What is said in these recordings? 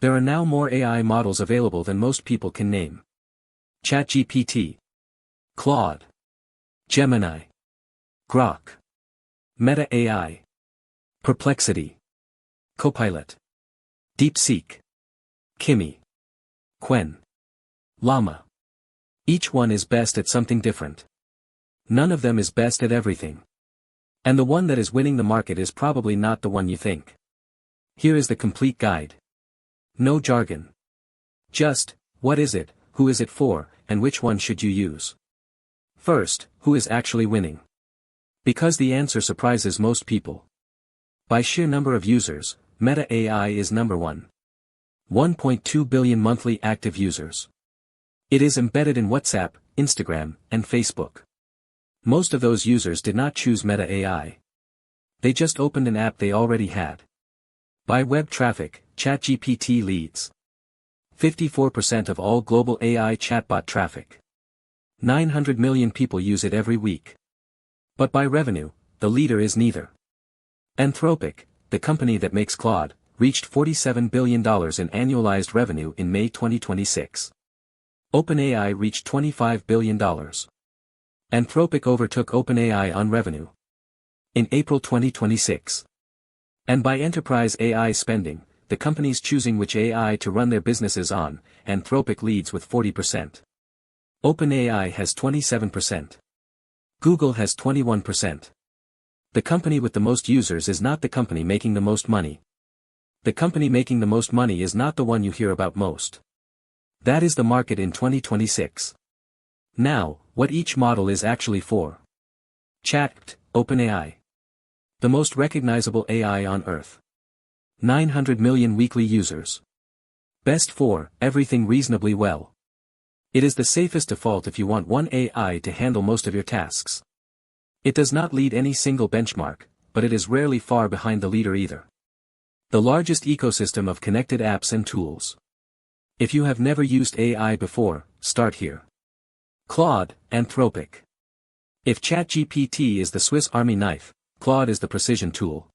There are now more AI models available than most people can name. ChatGPT, Claude, Gemini, Grok, Meta AI, Perplexity, Copilot, DeepSeek, Kimi, Qwen, Llama. Each one is best at something different. None of them is best at everything. And the one that is winning the market is probably not the one you think. Here is the complete guide. No jargon. Just, what is it, who is it for, and which one should you use? First, who is actually winning? Because the answer surprises most people. By sheer number of users, Meta AI is number one. 1.2 billion monthly active users. It is embedded in WhatsApp, Instagram, and Facebook. Most of those users did not choose Meta AI. They just opened an app they already had. By web traffic, ChatGPT leads. 54% of all global AI chatbot traffic. 900 million people use it every week. But by revenue, the leader is neither. Anthropic, the company that makes Claude, reached $47 billion in annualized revenue in May 2026. OpenAI reached $25 billion. Anthropic overtook OpenAI on revenue in April 2026. And by enterprise AI spending, the companies choosing which AI to run their businesses on, Anthropic leads with 40%. OpenAI has 27%. Google has 21%. The company with the most users is not the company making the most money. The company making the most money is not the one you hear about most. That is the market in 2026. Now, what each model is actually for. Chat, OpenAI. The most recognizable AI on Earth. 900 million weekly users. Best for, everything reasonably well. It is the safest default if you want one AI to handle most of your tasks. It does not lead any single benchmark, but it is rarely far behind the leader either. The largest ecosystem of connected apps and tools. If you have never used AI before, start here. Claude, Anthropic. If ChatGPT is the Swiss Army knife, Claude is the precision tool.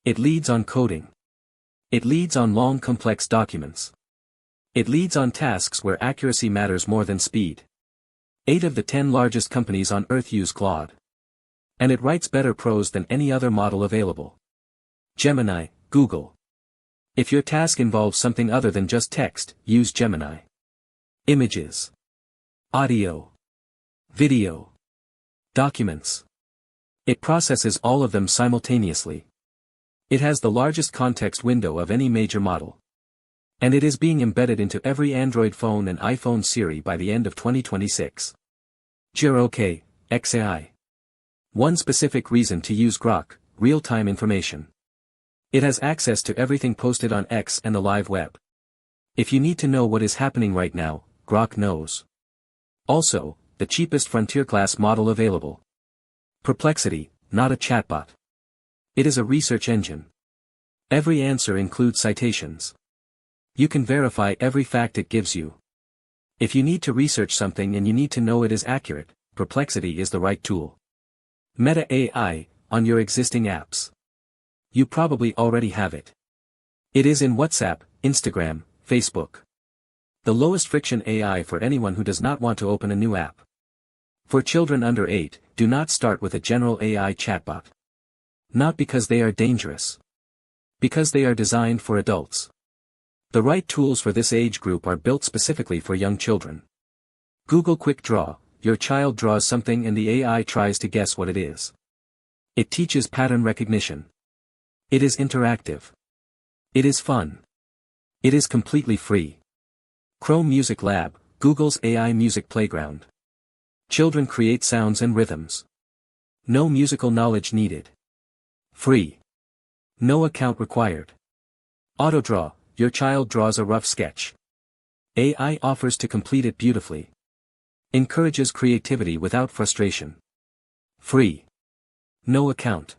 It leads on coding. It leads on long complex documents. It leads on tasks where accuracy matters more than speed. 8 of the 10 largest companies on Earth use Claude. And it writes better prose than any other model available. Gemini, Google. If your task involves something other than just text, use Gemini. Images. Audio. Video. Documents. It processes all of them simultaneously. It has the largest context window of any major model. And it is being embedded into every Android phone and iPhone Siri by the end of 2026. Grok, XAI. One specific reason to use Grok, real-time information. It has access to everything posted on X and the live web. If you need to know what is happening right now, Grok knows. Also, the cheapest frontier-class model available. Perplexity, not a chatbot. It is a research engine. Every answer includes citations. You can verify every fact it gives you. If you need to research something and you need to know it is accurate, Perplexity is the right tool. Meta AI, on your existing apps. You probably already have it. It is in WhatsApp, Instagram, Facebook. The lowest friction AI for anyone who does not want to open a new app. For children under 8, do not start with a general AI chatbot. Not because they are dangerous. Because they are designed for adults. The right tools for this age group are built specifically for young children. Google Quick Draw, your child draws something and the AI tries to guess what it is. It teaches pattern recognition. It is interactive. It is fun. It is completely free. Chrome Music Lab, Google's AI music playground. Children create sounds and rhythms. No musical knowledge needed. Free. No account required. AutoDraw, your child draws a rough sketch. AI offers to complete it beautifully. Encourages creativity without frustration. Free. No account.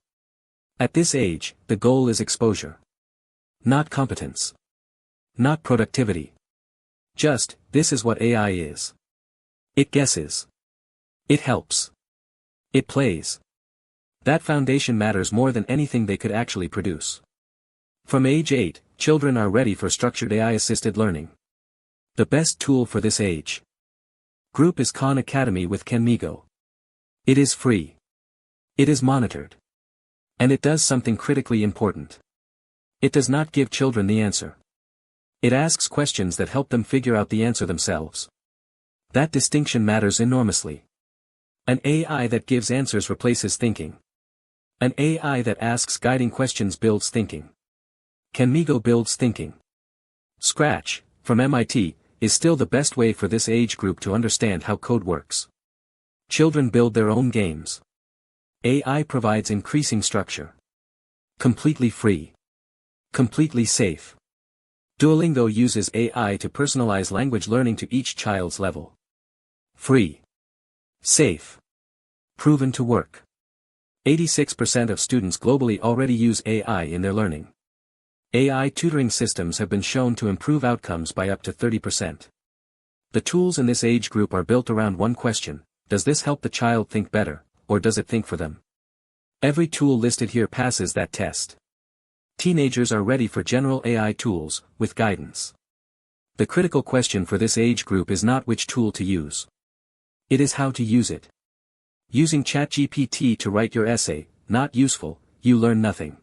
At this age, the goal is exposure. Not competence. Not productivity. Just, this is what AI is. It guesses. It helps. It plays. That foundation matters more than anything they could actually produce. From age 8, children are ready for structured AI-assisted learning. The best tool for this age group is Khan Academy with Kenmigo. It is free. It is monitored. And it does something critically important. It does not give children the answer. It asks questions that help them figure out the answer themselves. That distinction matters enormously. An AI that gives answers replaces thinking. An AI that asks guiding questions builds thinking. Kenmigo builds thinking. Scratch, from MIT, is still the best way for this age group to understand how code works. Children build their own games. AI provides increasing structure. Completely free. Completely safe. Duolingo uses AI to personalize language learning to each child's level. Free. Safe. Proven to work. 86% of students globally already use AI in their learning. AI tutoring systems have been shown to improve outcomes by up to 30%. The tools in this age group are built around one question: does this help the child think better, or does it think for them? Every tool listed here passes that test. Teenagers are ready for general AI tools, with guidance. The critical question for this age group is not which tool to use. It is how to use it. Using ChatGPT to write your essay, not useful, you learn nothing.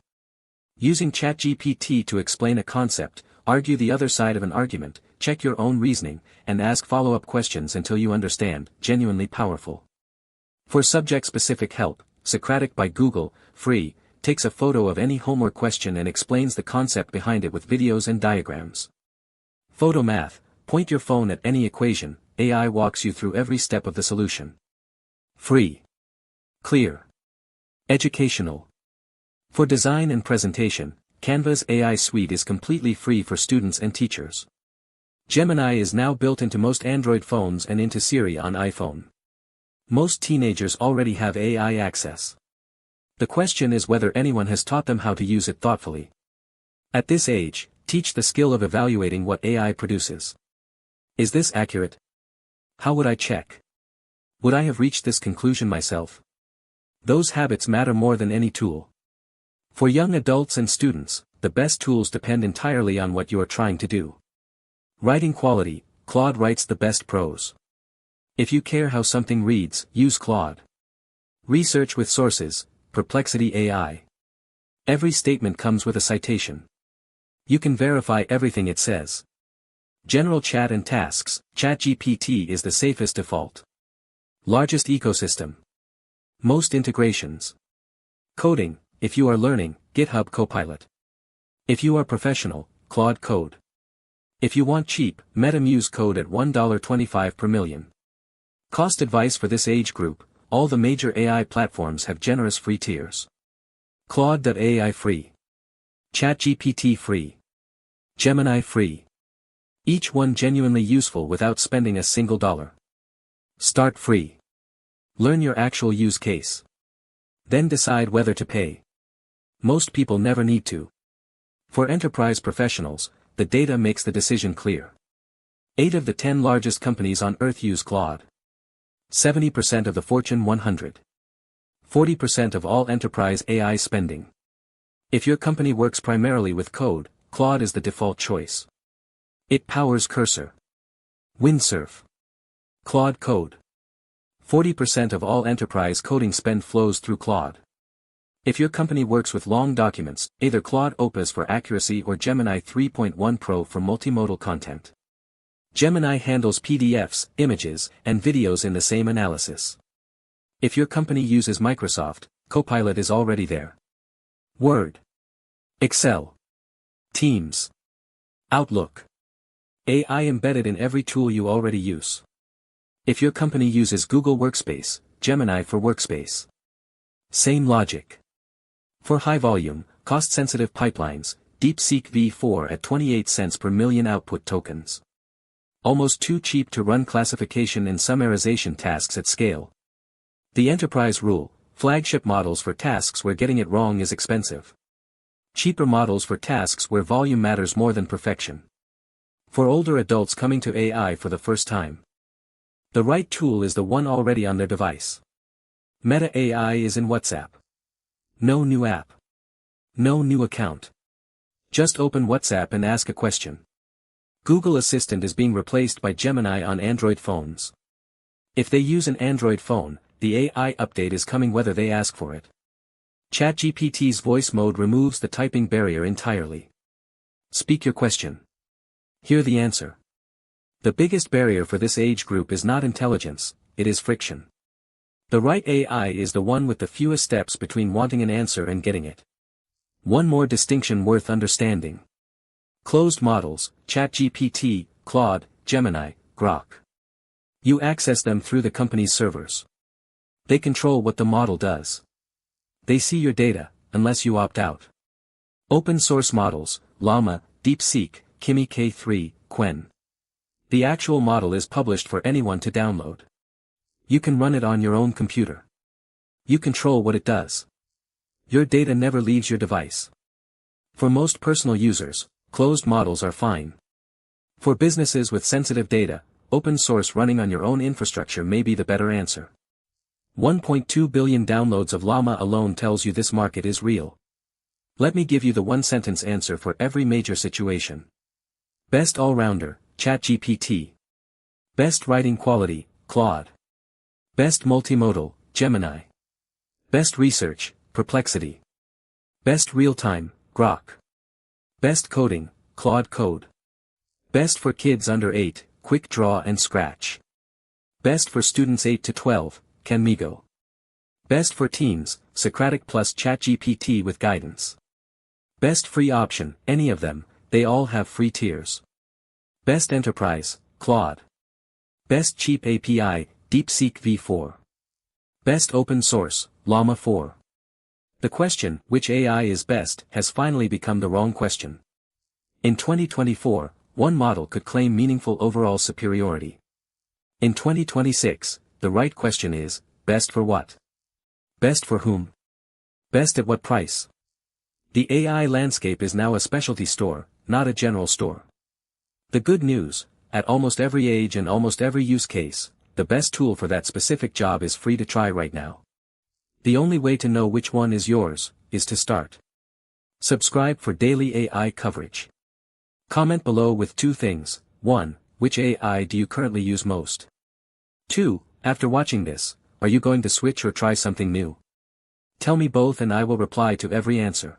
Using ChatGPT to explain a concept, argue the other side of an argument, check your own reasoning, and ask follow-up questions until you understand, genuinely powerful. For subject-specific help, Socratic by Google, free, takes a photo of any homework question and explains the concept behind it with videos and diagrams. Photomath, point your phone at any equation, AI walks you through every step of the solution. Free. Clear. Educational. For design and presentation, Canva's AI suite is completely free for students and teachers. Gemini is now built into most Android phones and into Siri on iPhone. Most teenagers already have AI access. The question is whether anyone has taught them how to use it thoughtfully. At this age, teach the skill of evaluating what AI produces. Is this accurate? How would I check? Would I have reached this conclusion myself? Those habits matter more than any tool. For young adults and students, the best tools depend entirely on what you are trying to do. Writing quality, Claude writes the best prose. If you care how something reads, use Claude. Research with sources, Perplexity AI. Every statement comes with a citation. You can verify everything it says. General chat and tasks, ChatGPT is the safest default. Largest ecosystem. Most integrations. Coding, if you are learning, GitHub Copilot. If you are professional, Claude Code. If you want cheap, MetaMuse Code at $1.25 per million. Cost advice for this age group: all the major AI platforms have generous free tiers. Claude.ai free. ChatGPT free. Gemini free. Each one genuinely useful without spending a single dollar. Start free. Learn your actual use case. Then decide whether to pay. Most people never need to. For enterprise professionals, the data makes the decision clear. 8 of the 10 largest companies on Earth use Claude. 70% of the Fortune 100. 40% of all enterprise AI spending. If your company works primarily with code, Claude is the default choice. It powers Cursor. Windsurf. Claude Code. 40% of all enterprise coding spend flows through Claude. If your company works with long documents, either Claude Opus for accuracy or Gemini 3.1 Pro for multimodal content. Gemini handles PDFs, images, and videos in the same analysis. If your company uses Microsoft, Copilot is already there. Word. Excel. Teams. Outlook. AI embedded in every tool you already use. If your company uses Google Workspace, Gemini for Workspace. Same logic. For high-volume, cost-sensitive pipelines, DeepSeek v4 at 28 cents per million output tokens. Almost too cheap to run classification and summarization tasks at scale. The enterprise rule: flagship models for tasks where getting it wrong is expensive. Cheaper models for tasks where volume matters more than perfection. For older adults coming to AI for the first time, the right tool is the one already on their device. Meta AI is in WhatsApp. No new app. No new account. Just open WhatsApp and ask a question. Google Assistant is being replaced by Gemini on Android phones. If they use an Android phone, the AI update is coming whether they ask for it. ChatGPT's voice mode removes the typing barrier entirely. Speak your question. Hear the answer. The biggest barrier for this age group is not intelligence, it is friction. The right AI is the one with the fewest steps between wanting an answer and getting it. One more distinction worth understanding. Closed models, ChatGPT, Claude, Gemini, Grok. You access them through the company's servers. They control what the model does. They see your data, unless you opt out. Open source models, Llama, DeepSeek, Kimi K3, Qwen. The actual model is published for anyone to download. You can run it on your own computer. You control what it does. Your data never leaves your device. For most personal users, closed models are fine. For businesses with sensitive data, open source running on your own infrastructure may be the better answer. 1.2 billion downloads of Llama alone tells you this market is real. Let me give you the one-sentence answer for every major situation. Best all-rounder, ChatGPT. Best writing quality, Claude. Best multimodal, Gemini. Best research, Perplexity. Best real-time, Grok. Best coding, Claude Code. Best for kids under 8, Quick Draw and Scratch. Best for students 8 to 12, Kimi. Best for teens, Socratic plus ChatGPT with guidance. Best free option, any of them, they all have free tiers. Best enterprise, Claude. Best cheap API, DeepSeek v4. Best open source, Llama 4. The question, which AI is best, has finally become the wrong question. In 2024, one model could claim meaningful overall superiority. In 2026, the right question is, best for what? Best for whom? Best at what price? The AI landscape is now a specialty store, not a general store. The good news, at almost every age and almost every use case, the best tool for that specific job is free to try right now. The only way to know which one is yours, is to start. Subscribe for daily AI coverage. Comment below with 2 things. 1. Which AI do you currently use most? 2. After watching this, are you going to switch or try something new? Tell me both and I will reply to every answer.